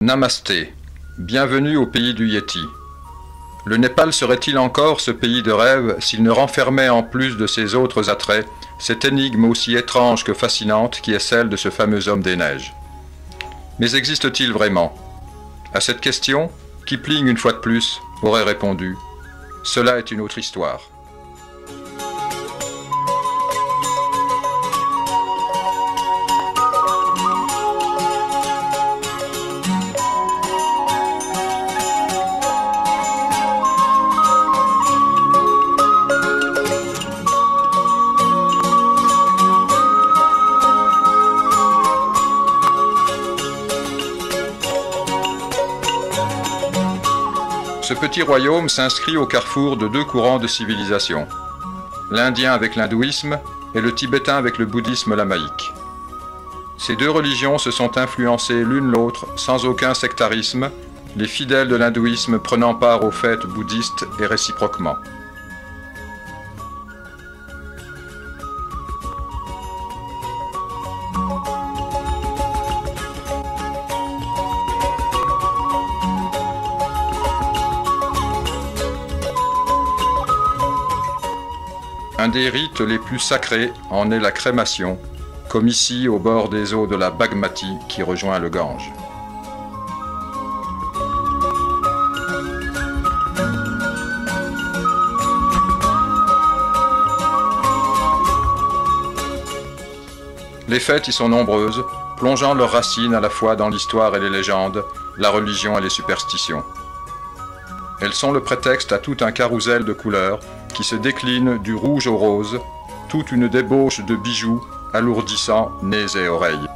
Namasté, bienvenue au pays du Yéti. Le Népal serait-il encore ce pays de rêve s'il ne renfermait en plus de ses autres attraits cette énigme aussi étrange que fascinante qui est celle de ce fameux homme des neiges? Mais existe-t-il vraiment? À cette question, Kipling, une fois de plus, aurait répondu « Cela est une autre histoire ». Ce petit royaume s'inscrit au carrefour de deux courants de civilisation, l'indien avec l'hindouisme et le tibétain avec le bouddhisme lamaïque. Ces deux religions se sont influencées l'une l'autre sans aucun sectarisme, les fidèles de l'hindouisme prenant part aux fêtes bouddhistes et réciproquement. Un des rites les plus sacrés en est la crémation, comme ici au bord des eaux de la Bagmati qui rejoint le Gange. Les fêtes y sont nombreuses, plongeant leurs racines à la fois dans l'histoire et les légendes, la religion et les superstitions. Elles sont le prétexte à tout un carrousel de couleurs qui se décline du rouge au rose, toute une débauche de bijoux alourdissant nez et oreilles.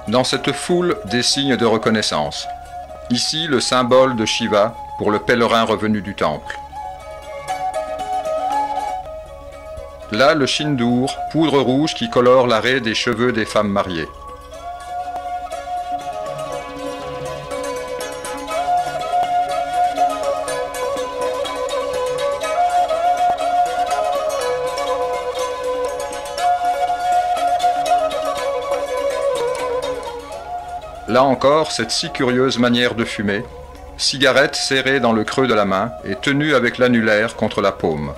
Dans cette foule, des signes de reconnaissance. Ici, le symbole de Shiva pour le pèlerin revenu du temple. Là, le shindour, poudre rouge qui colore la raie des cheveux des femmes mariées. Là encore, cette si curieuse manière de fumer, cigarette serrée dans le creux de la main et tenue avec l'annulaire contre la paume.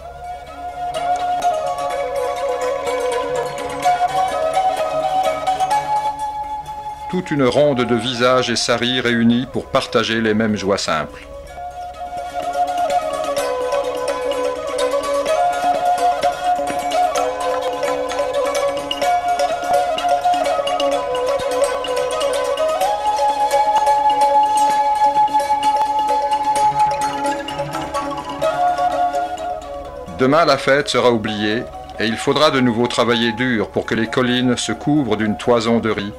Toute une ronde de visages et saris réunis pour partager les mêmes joies simples. Demain, la fête sera oubliée et il faudra de nouveau travailler dur pour que les collines se couvrent d'une toison de riz,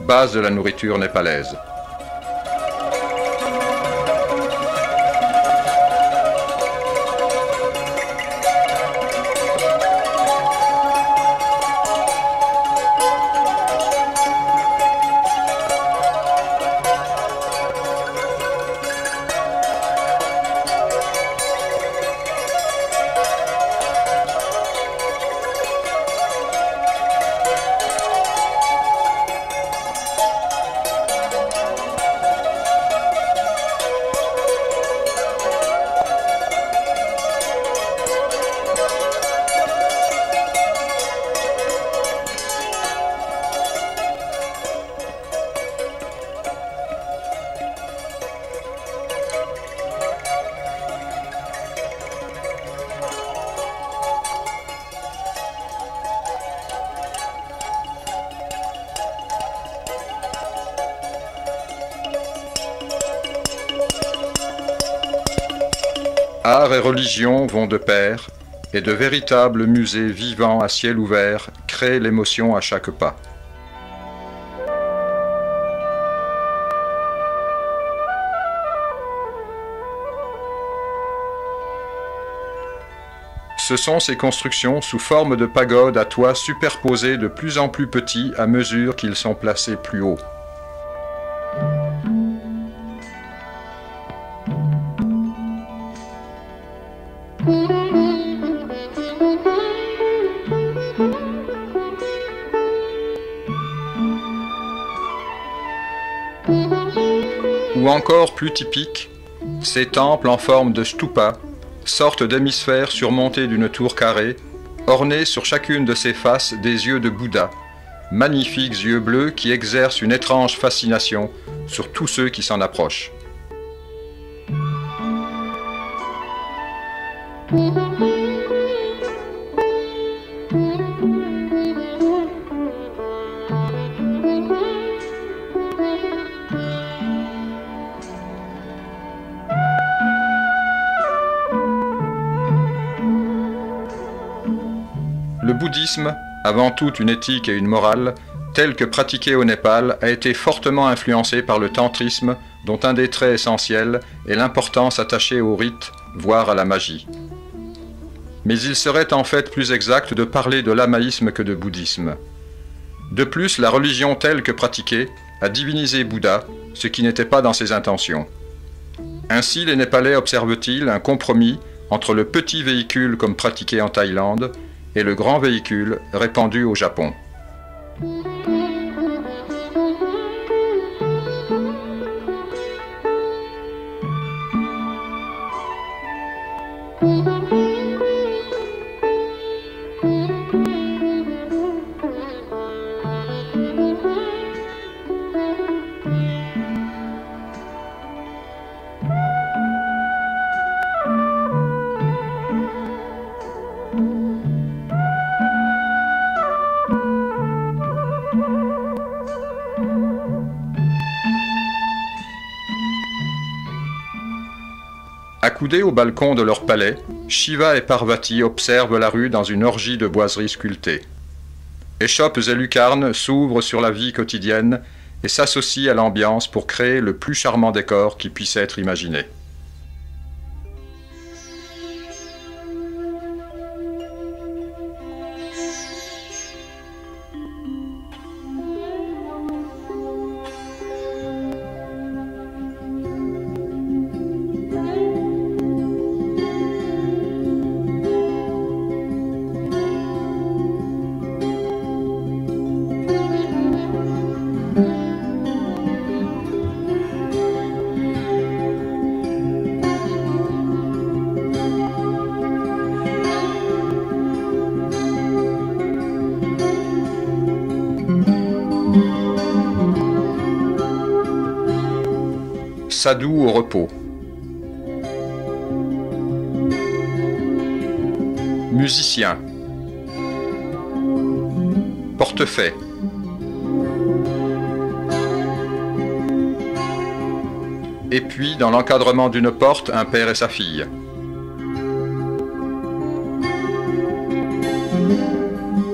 base de la nourriture népalaise. Art et religion vont de pair, et de véritables musées vivants à ciel ouvert créent l'émotion à chaque pas. Ce sont ces constructions sous forme de pagodes à toits superposés de plus en plus petits à mesure qu'ils sont placés plus haut. Ou encore plus typique, ces temples en forme de stupa, sorte d'hémisphère surmonté d'une tour carrée, ornée sur chacune de ses faces des yeux de Bouddha, magnifiques yeux bleus qui exercent une étrange fascination sur tous ceux qui s'en approchent. Le bouddhisme, avant tout une éthique et une morale, telle que pratiquée au Népal, a été fortement influencé par le tantrisme, dont un des traits essentiels est l'importance attachée au rite, voire à la magie. Mais il serait en fait plus exact de parler de lamaïsme que de bouddhisme. De plus, la religion telle que pratiquée a divinisé Bouddha, ce qui n'était pas dans ses intentions. Ainsi, les Népalais observent-ils un compromis entre le petit véhicule comme pratiqué en Thaïlande et le grand véhicule répandu au Japon. Accoudés au balcon de leur palais, Shiva et Parvati observent la rue dans une orgie de boiseries sculptées. Échoppes et lucarnes s'ouvrent sur la vie quotidienne et s'associent à l'ambiance pour créer le plus charmant décor qui puisse être imaginé. Sadhu au repos. Musicien. Portefaix. Et puis, dans l'encadrement d'une porte, un père et sa fille.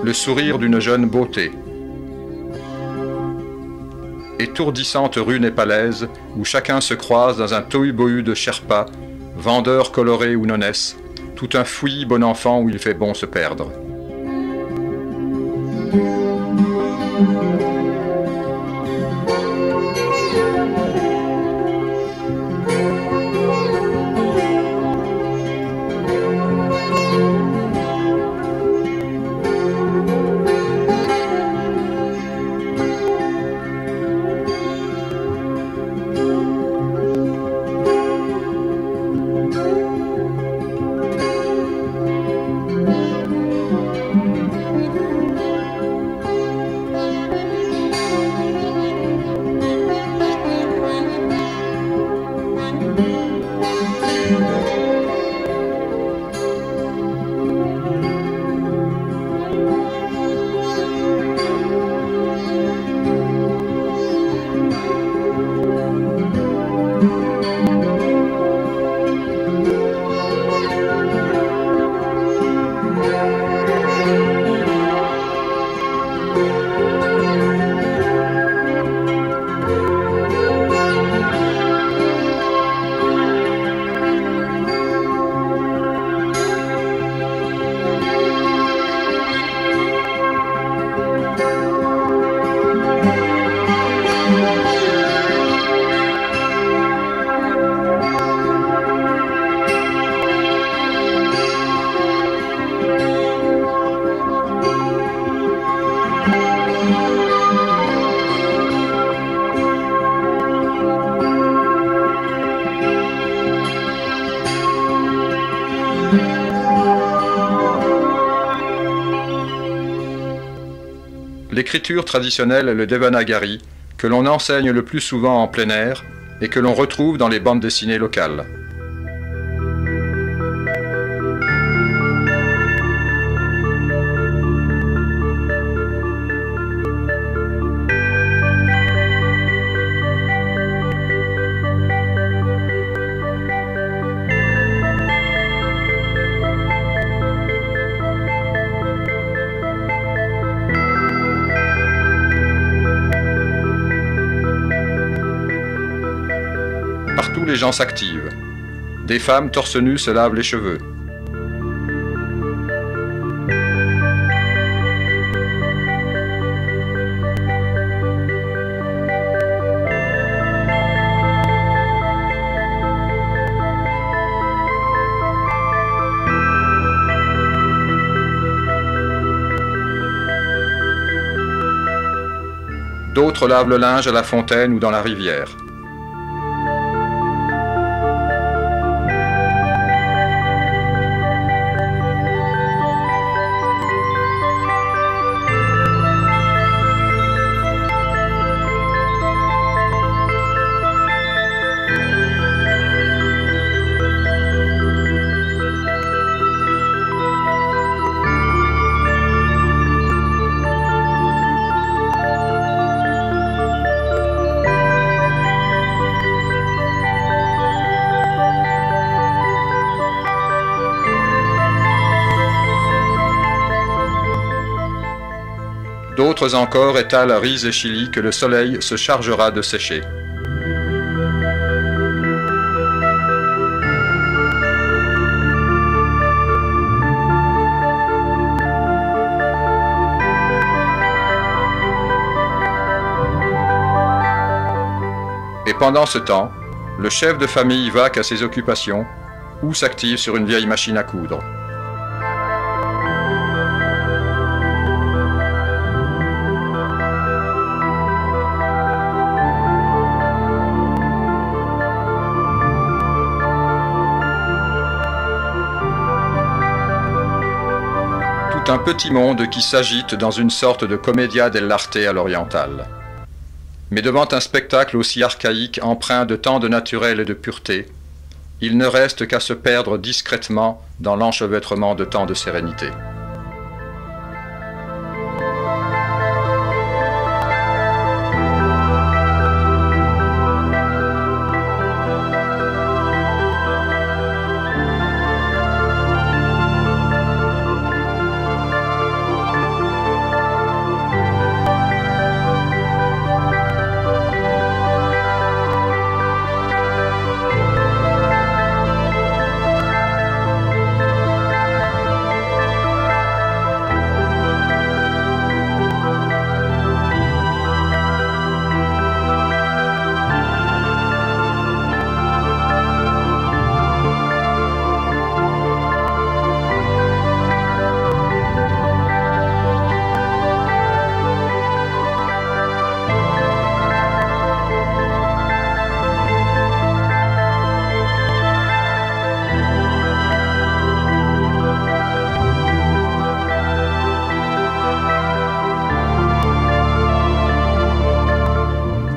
Le sourire d'une jeune beauté. Étourdissante rue népalaise où chacun se croise dans un tohu-bohu de Sherpas, vendeurs colorés ou nonesses, tout un fouillis bon enfant où il fait bon se perdre. l'écriture traditionnelle est le Devanagari, que l'on enseigne le plus souvent en plein air et que l'on retrouve dans les bandes dessinées locales. Partout les gens s'activent. Des femmes torse nu se lavent les cheveux. D'autres lavent le linge à la fontaine ou dans la rivière. D'autres encore étalent riz et chili que le soleil se chargera de sécher. Et pendant ce temps, le chef de famille vaque à ses occupations ou s'active sur une vieille machine à coudre. Un petit monde qui s'agite dans une sorte de commedia dell'arte à l'orientale. Mais devant un spectacle aussi archaïque, empreint de tant de naturel et de pureté, il ne reste qu'à se perdre discrètement dans l'enchevêtrement de tant de sérénité.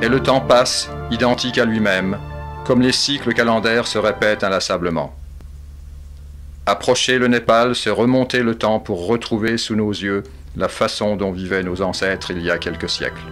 Et le temps passe, identique à lui-même, comme les cycles calendaires se répètent inlassablement. Approcher le Népal, c'est remonter le temps pour retrouver sous nos yeux la façon dont vivaient nos ancêtres il y a quelques siècles.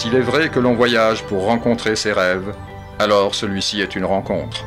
S'il est vrai que l'on voyage pour rencontrer ses rêves, alors celui-ci est une rencontre.